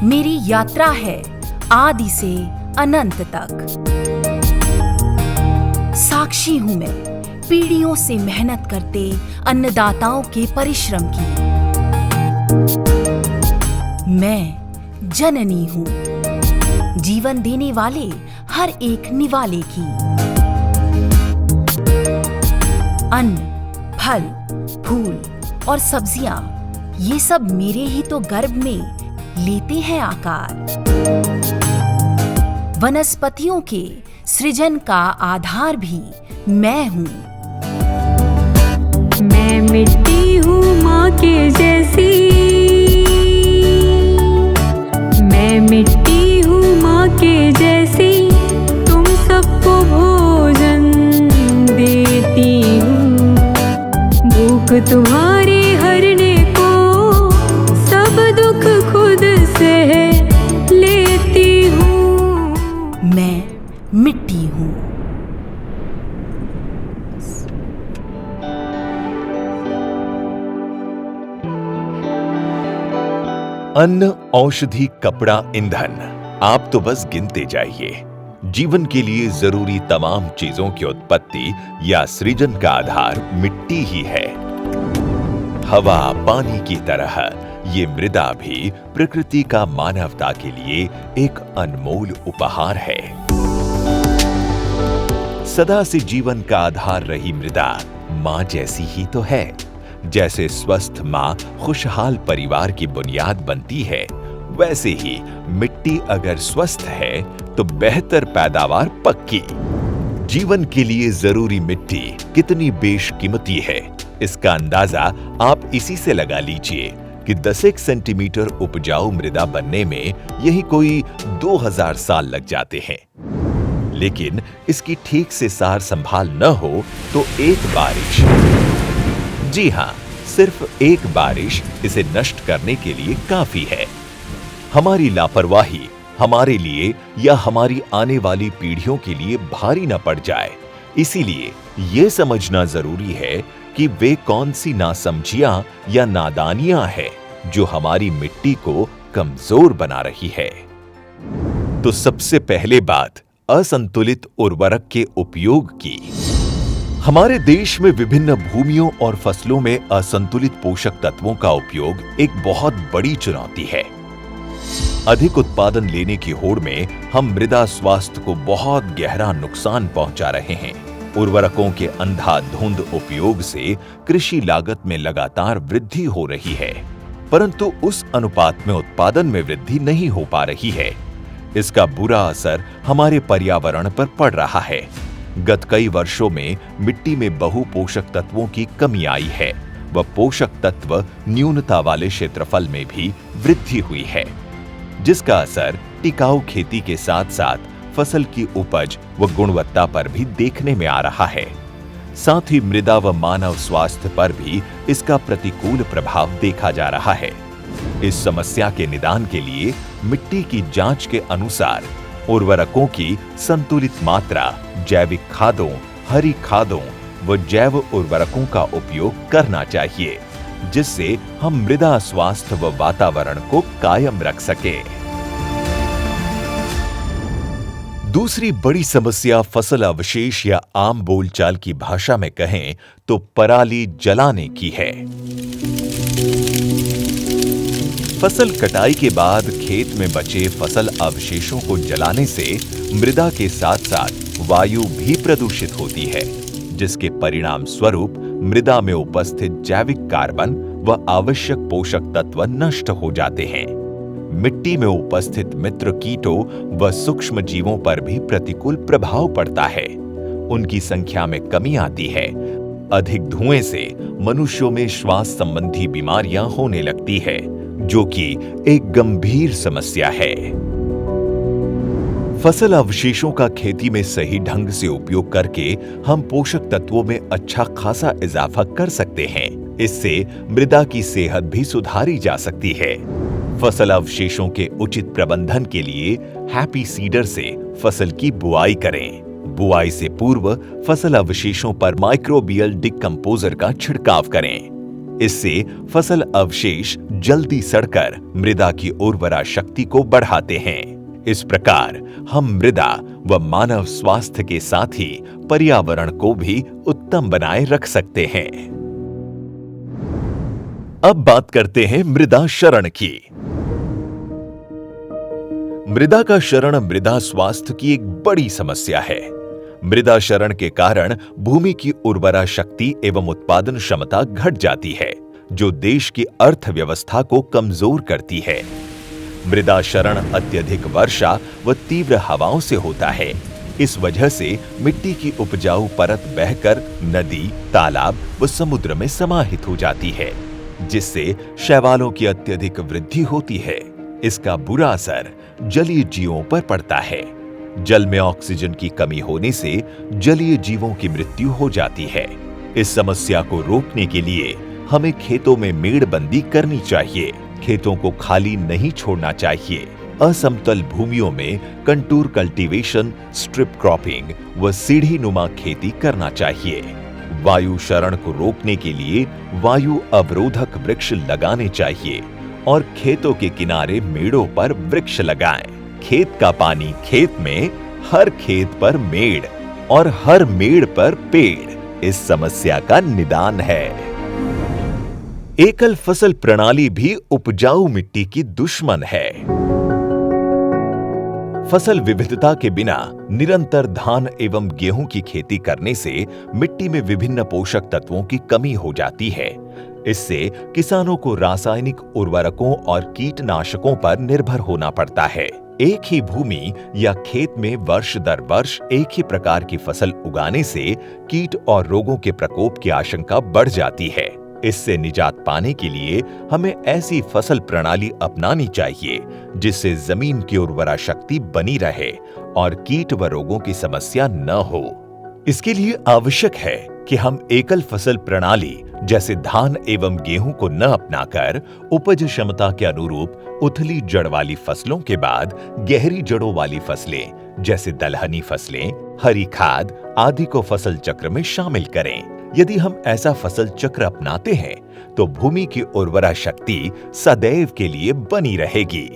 मेरी यात्रा है आदि से अनंत तक। साक्षी हूं मैं पीढ़ियों से मेहनत करते अन्नदाताओं के परिश्रम की। मैं जननी हूं जीवन देने वाले हर एक निवाले की। अन्न, फल, फूल और सब्जियां ये सब मेरे ही तो गर्भ में लेते हैं आकार। वनस्पतियों के सृजन का आधार भी मैं हूं। मैं मिट्टी हूँ माँ के जैसी, मैं मिट्टी हूँ माँ के जैसी, तुम सबको भोजन देती हूँ। भूख तुम्हारी हरने को सब दुख खुद से लेती हूँ। मैं मिट्टी हूं। अन्न, औषधि, कपड़ा, ईंधन, आप तो बस गिनते जाइए। जीवन के लिए जरूरी तमाम चीजों की उत्पत्ति या सृजन का आधार मिट्टी ही है। हवा, पानी की तरह ये मृदा भी प्रकृति का मानवता के लिए एक अनमोल उपहार है। सदा से जीवन का आधार रही मृदा मां जैसी ही तो है। जैसे स्वस्थ मां खुशहाल परिवार की बुनियाद बनती है, वैसे ही मिट्टी अगर स्वस्थ है तो बेहतर पैदावार पक्की। जीवन के लिए जरूरी मिट्टी कितनी बेशकीमती है, इसका अंदाजा आप इसी से लगा लीजिए कि 10 सेंटीमीटर उपजाऊ मृदा बनने में यही कोई 2000 साल लग जाते हैं। लेकिन इसकी ठीक से सार संभाल न हो तो एक बारिश, जी हां, सिर्फ एक बारिश इसे नष्ट करने के लिए काफी है। हमारी लापरवाही हमारे लिए या हमारी आने वाली पीढ़ियों के लिए भारी न पड़ जाए, इसीलिए यह समझना जरूरी है कि वे कौन सी नासमझियां या नादानियां हैं जो हमारी मिट्टी को कमजोर बना रही है। तो सबसे पहले बात असंतुलित उर्वरक के उपयोग की। हमारे देश में विभिन्न भूमियों और फसलों में असंतुलित पोषक तत्वों का उपयोग एक बहुत बड़ी चुनौती है। अधिक उत्पादन लेने की होड़ में हम मृदा स्वास्थ्य को बहुत गहरा नुकसान पहुंचा रहे हैं। उर्वरकों के अंधाधुंध उपयोग से कृषि लागत में लगातार वृद्धि हो रही है, परंतु उस अनुपात में उत्पादन में वृद्धि नहीं हो पा रही है। इसका बुरा असर हमारे पर्यावरण पर पड़ रहा है। गत कई वर्षों में मिट्टी में बहु पोषक तत्वों की कमी आई है व पोषक तत्व न्यूनता वाले क्षेत्रफल में भी वृद्धि हुई है, जिसका असर टिकाऊ खेती के साथ साथ फसल की उपज व गुणवत्ता पर भी देखने में आ रहा है। साथ ही मृदा व मानव स्वास्थ्य पर भी इसका प्रतिकूल प्रभाव देखा जा रहा है। इस समस्या के निदान के लिए मिट्टी की जांच के अनुसार उर्वरकों की संतुलित मात्रा, जैविक खादों, हरी खादों व जैव उर्वरकों का उपयोग करना चाहिए, जिससे हम मृदा स्वास्थ्य व वातावरण को कायम रख सके। दूसरी बड़ी समस्या फसल अवशेष या आम बोलचाल की भाषा में कहें तो पराली जलाने की है। फसल कटाई के बाद खेत में बचे फसल अवशेषों को जलाने से मृदा के साथ साथ वायु भी प्रदूषित होती है, जिसके परिणाम स्वरूप मृदा में उपस्थित जैविक कार्बन व आवश्यक पोषक तत्व नष्ट हो जाते हैं। मिट्टी में उपस्थित मित्र कीटों व सूक्ष्म जीवों पर भी प्रतिकूल प्रभाव पड़ता है। उनकी संख्या में कमी आती है। अधिक धुएं से मनुष्यों में श्वास संबंधी बीमारियां होने लगती है, जो कि एक गंभीर समस्या है। फसल अवशेषों का खेती में सही ढंग से उपयोग करके हम पोषक तत्वों में अच्छा खासा इजाफा कर सकते हैं। इससे मृदा की सेहत भी सुधारी जा सकती है। फसल अवशेषों के उचित प्रबंधन के लिए हैप्पी सीडर से फसल की बुआई करें। बुआई से पूर्व फसल अवशेषों पर माइक्रोबियल डिकम्पोजर का छिड़काव करें। इससे फसल अवशेष जल्दी सड़कर मृदा की उर्वरा शक्ति को बढ़ाते हैं। इस प्रकार हम मृदा व मानव स्वास्थ्य के साथ ही पर्यावरण को भी उत्तम बनाए रख सकते हैं। अब बात करते हैं मृदा क्षरण की। मृदा का क्षरण मृदा स्वास्थ्य की एक बड़ी समस्या है। मृदा क्षरण के कारण भूमि की उर्वरा शक्ति एवं उत्पादन क्षमता घट जाती है, जो देश की अर्थव्यवस्था को कमजोर करती है। मृदा क्षरण अत्यधिक वर्षा व तीव्र हवाओं से होता है। इस वजह से मिट्टी की उपजाऊ परत बहकर नदी, तालाब व समुद्र में समाहित हो जाती है, जिससे शैवालों की अत्यधिक वृद्धि होती है। इसका बुरा असर जलीय जीवों पर पड़ता है। जल में ऑक्सीजन की कमी होने से जलीय जीवों की मृत्यु हो जाती है। इस समस्या को रोकने के लिए हमें खेतों में मेड़बंदी करनी चाहिए। खेतों को खाली नहीं छोड़ना चाहिए। असमतल भूमियों में कंटूर कल्टीवेशन, स्ट्रिप क्रॉपिंग व सीढ़ी नुमा खेती करना चाहिए। वायु क्षरण को रोकने के लिए वायु अवरोधक वृक्ष लगाने चाहिए और खेतों के किनारे मेड़ों पर वृक्ष लगाएं। खेत का पानी खेत में, हर खेत पर मेड़ और हर मेड़ पर पेड़ इस समस्या का निदान है। एकल फसल प्रणाली भी उपजाऊ मिट्टी की दुश्मन है। फसल विविधता के बिना निरंतर धान एवं गेहूं की खेती करने से मिट्टी में विभिन्न पोषक तत्वों की कमी हो जाती है। इससे किसानों को रासायनिक उर्वरकों और कीटनाशकों पर निर्भर होना पड़ता है। एक ही भूमि या खेत में वर्ष दर वर्ष एक ही प्रकार की फसल उगाने से कीट और रोगों के प्रकोप की आशंका बढ़ जाती है। इससे निजात पाने के लिए हमें ऐसी फसल प्रणाली अपनानी चाहिए जिससे जमीन की उर्वरा शक्ति बनी रहे और कीट व रोगों की समस्या न हो। इसके लिए आवश्यक है कि हम एकल फसल प्रणाली जैसे धान एवं गेहूं को न अपनाकर उपज क्षमता के अनुरूप उथली जड़ वाली फसलों के बाद गहरी जड़ों वाली फसलें जैसे दलहनी फसलें, हरी खाद आदि को फसल चक्र में शामिल करें। यदि हम ऐसा फसल चक्र अपनाते हैं तो भूमि की उर्वरा शक्ति सदैव के लिए बनी रहेगी।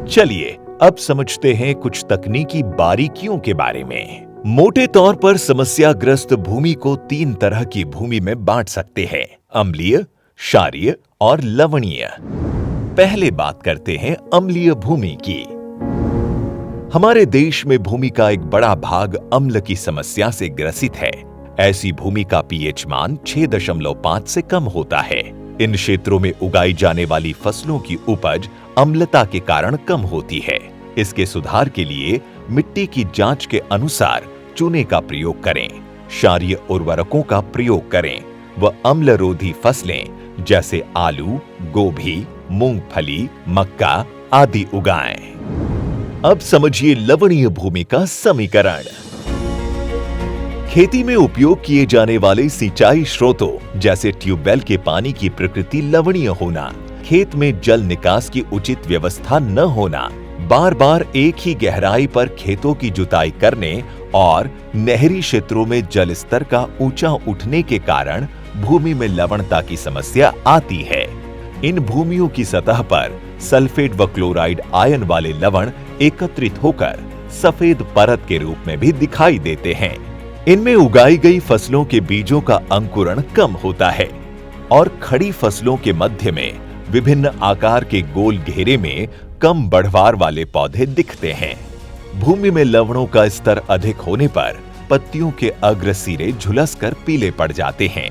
चलिए अब समझते हैं कुछ तकनीकी बारीकियों के बारे में। मोटे तौर पर समस्याग्रस्त भूमि को 3 तरह की भूमि में बांट सकते हैं: अम्लीय, क्षारीय और लवणीय। पहले बात करते हैं अम्लीय भूमि की। हमारे देश में भूमि का एक बड़ा भाग अम्ल की समस्या से ग्रसित है। ऐसी भूमि का पीएच मान 6.5 से कम होता है। इन क्षेत्रों में उगाई जाने वाली फसलों की उपज अम्लता के कारण कम होती है। इसके सुधार के लिए मिट्टी की जांच के अनुसार चूने का प्रयोग करें, क्षारीय उर्वरकों का प्रयोग करें व अम्लरोधी फसलें जैसे आलू, गोभी, मूंगफली, मक्का आदि उगाएं। अब समझिए लवणीय भूमि का समीकरण। खेती में उपयोग किए जाने वाले सिंचाई स्रोतों जैसे ट्यूबवेल के पानी की प्रकृति लवणीय होना, खेत में जल निकास की उचित व्यवस्था न होना, बार बार एक ही गहराई पर खेतों की जुताई करने और नहरी क्षेत्रों में जल स्तर का ऊंचा उठने के कारण भूमि में लवणता की समस्या आती है। इन भूमियों की सतह पर सल्फेट व क्लोराइड आयन वाले लवण एकत्रित होकर सफेद परत के रूप में भी दिखाई देते हैं। इनमें उगाई गई फसलों के बीजों का अंकुरण कम होता है और खड़ी फसलों के मध्य में विभिन्न आकार के गोल घेरे में कम बढ़वार वाले पौधे दिखते हैं। भूमि में लवणों का स्तर अधिक होने पर पत्तियों के अग्र सिरे झुलसकर पीले पड़ जाते हैं।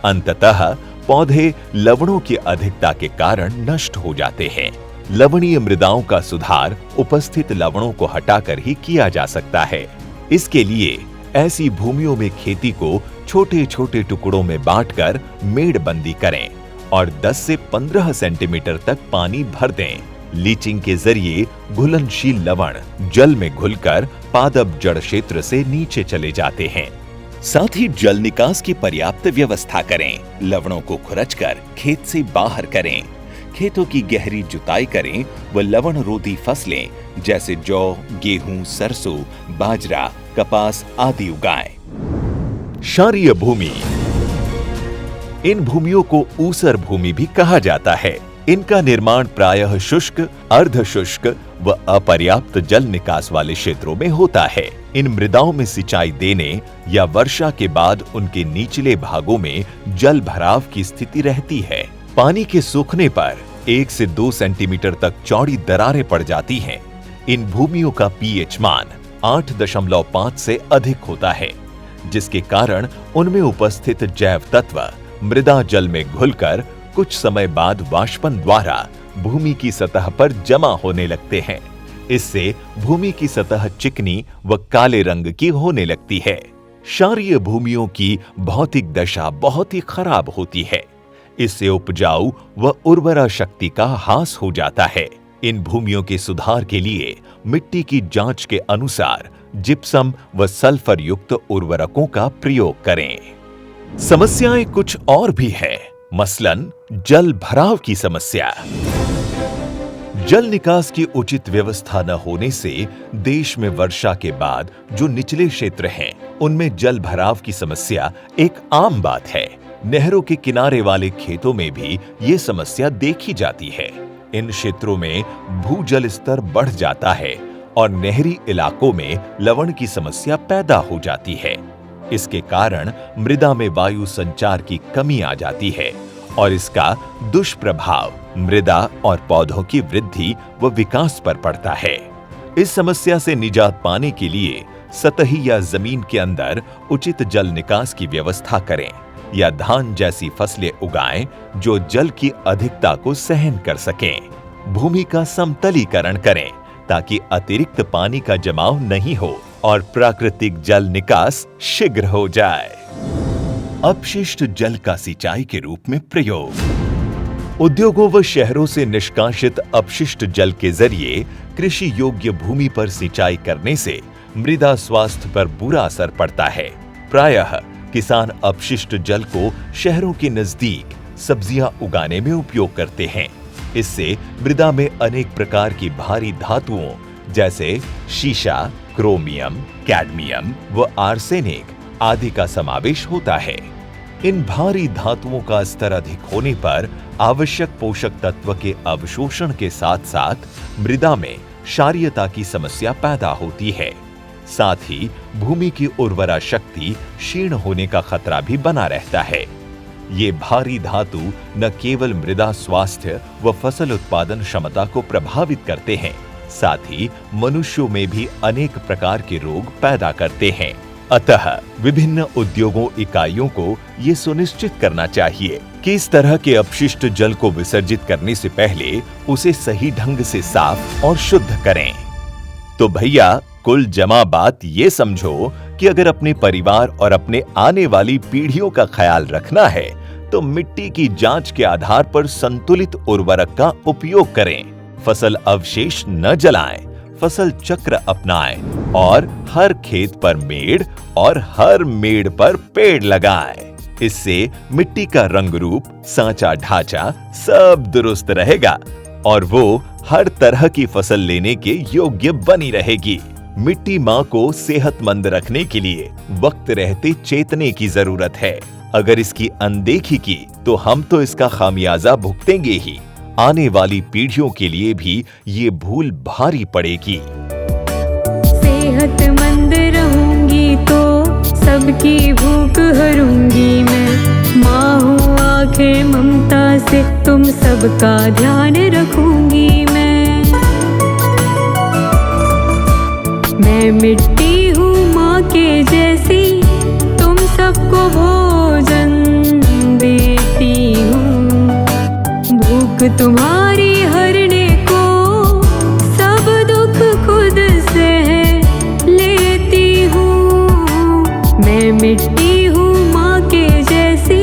अंततः पौधे लवणों की अधिकता के कारण नष्ट हो जाते हैं। लवणीय मृदाओं का सुधार उपस्थित लवणों को हटाकर ही किया जा सकता है। इसके लिए ऐसी भूमियों में खेती को छोटे छोटे टुकड़ों में बांटकर मेड़बंदी करें और 10 से 15 सेंटीमीटर तक पानी भर दें। लीचिंग के जरिए घुलनशील लवण जल में घुलकर पादप जड़ क्षेत्र से नीचे चले जाते हैं। साथ ही जल निकास की पर्याप्त व्यवस्था करें। लवणों को खुरचकर खेत से बाहर करें। खेतों की गहरी जुताई करें व लवण रोधी फसलें जैसे जौ, गेहूं, सरसों, बाजरा, कपास आदि उगाएं। क्षारीय भूमि। इन भूमियों को ऊसर भूमि भी कहा जाता है। इनका निर्माण प्रायः शुष्क, अर्ध शुष्क व अपर्याप्त जल निकास वाले क्षेत्रों में होता है। इन मृदाओं में सिंचाई देने या वर्षा के बाद उनके निचले भागों में जल भराव की स्थिति रहती है। पानी के सूखने पर 1 से 2 सेंटीमीटर तक चौड़ी दरारें पड़ जाती हैं। इन भूमियों का पीएच मान 8.5 से अधिक होता है, जिसके कारण उनमें उपस्थित जैव तत्व मृदा जल में घुलकर कुछ समय बाद वाष्पन द्वारा भूमि की सतह पर जमा होने लगते हैं। इससे भूमि की सतह चिकनी व काले रंग की होने लगती है। क्षारीय भूमियों की भौतिक दशा बहुत ही खराब होती है। इससे उपजाऊ व उर्वरा शक्ति का ह्रास हो जाता है। इन भूमियों के सुधार के लिए मिट्टी की जांच के अनुसार जिप्सम व सल्फर युक्त उर्वरकों का प्रयोग करें। समस्याएं कुछ और भी है, मसलन जल भराव की समस्या। जल निकास की उचित व्यवस्था न होने से देश में वर्षा के बाद जो निचले क्षेत्र हैं, उनमें जल भराव की समस्या एक आम बात है। नहरों के किनारे वाले खेतों में भी ये समस्या देखी जाती है। इन क्षेत्रों में भूजल स्तर बढ़ जाता है और नहरी इलाकों में लवण की समस्या पैदा हो जाती है। इसके कारण मृदा में वायु संचार की कमी आ जाती है और इसका दुष्प्रभाव मृदा और पौधों की वृद्धि व विकास पर पड़ता है। इस समस्या से निजात पाने के लिए सतही या जमीन के अंदर उचित जल निकास की व्यवस्था करें या धान जैसी फसलें उगाएं जो जल की अधिकता को सहन कर सकें। भूमि का समतलीकरण करें ताकि अतिरिक्त पानी का जमाव नहीं हो और प्राकृतिक जल निकास शीघ्र हो जाए। अपशिष्ट जल का सिंचाई के रूप में प्रयोग। उद्योगों व शहरों से निष्कासित अपशिष्ट जल के जरिए कृषि योग्य भूमि पर सिंचाई करने से मृदा स्वास्थ्य पर बुरा असर पड़ता है। प्रायः किसान अपशिष्ट जल को शहरों के नजदीक सब्जियां उगाने में उपयोग करते हैं। इससे मृदा में अनेक प्रकार की भारी धातुओं जैसे शीशा, क्रोमियम, कैडमियम व आर्सेनिक आदि का समावेश होता है। इन भारी धातुओं का स्तर अधिक होने पर आवश्यक पोषक तत्व के अवशोषण के साथ साथ मृदा में क्षारीयता की समस्या पैदा होती है। साथ ही भूमि की उर्वरा शक्ति क्षीण होने का खतरा भी बना रहता है। ये भारी धातु न केवल मृदा स्वास्थ्य व फसल उत्पादन क्षमता को प्रभावित करते हैं, साथ ही मनुष्यों में भी अनेक प्रकार के रोग पैदा करते हैं। अतः विभिन्न उद्योगों इकाइयों को ये सुनिश्चित करना चाहिए कि इस तरह के अपशिष्ट जल को विसर्जित करने से पहले उसे सही ढंग से साफ और शुद्ध करें। तो भैया कुल जमा बात ये समझो कि अगर अपने परिवार और अपने आने वाली पीढ़ियों का ख्याल रखना है तो मिट्टी की जांच के आधार पर संतुलित उर्वरक का उपयोग करें। फसल अवशेष न जलाएं, फसल चक्र अपनाएं और हर खेत पर मेड़ और हर मेड़ पर पेड़ लगाएं। इससे मिट्टी का रंग रूप, सांचा ढांचा सब दुरुस्त रहेगा और वो हर तरह की फसल लेने के योग्य बनी रहेगी। मिट्टी माँ को सेहतमंद रखने के लिए वक्त रहते चेतने की जरूरत है। अगर इसकी अनदेखी की तो हम तो इसका खामियाजा भुगतेंगे ही। आने वाली पीढ़ियों के लिए भी ये भूल भारी पड़ेगी। सेहतमंद रहूंगी तो सबकी भूख हरूंगी मैं। माँ हूँ आंखें ममता से तुम सबका ध्यान रखूंगी मैं। मिट्टी हूँ माँ के जैसी, तुम सबको भोजन देती हूँ। भूख तुम्हारी हरने को सब दुख खुद से लेती हूँ। मैं मिट्टी हूँ माँ के जैसी।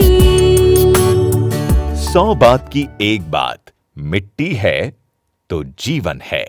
100 बात की एक बात, मिट्टी है तो जीवन है।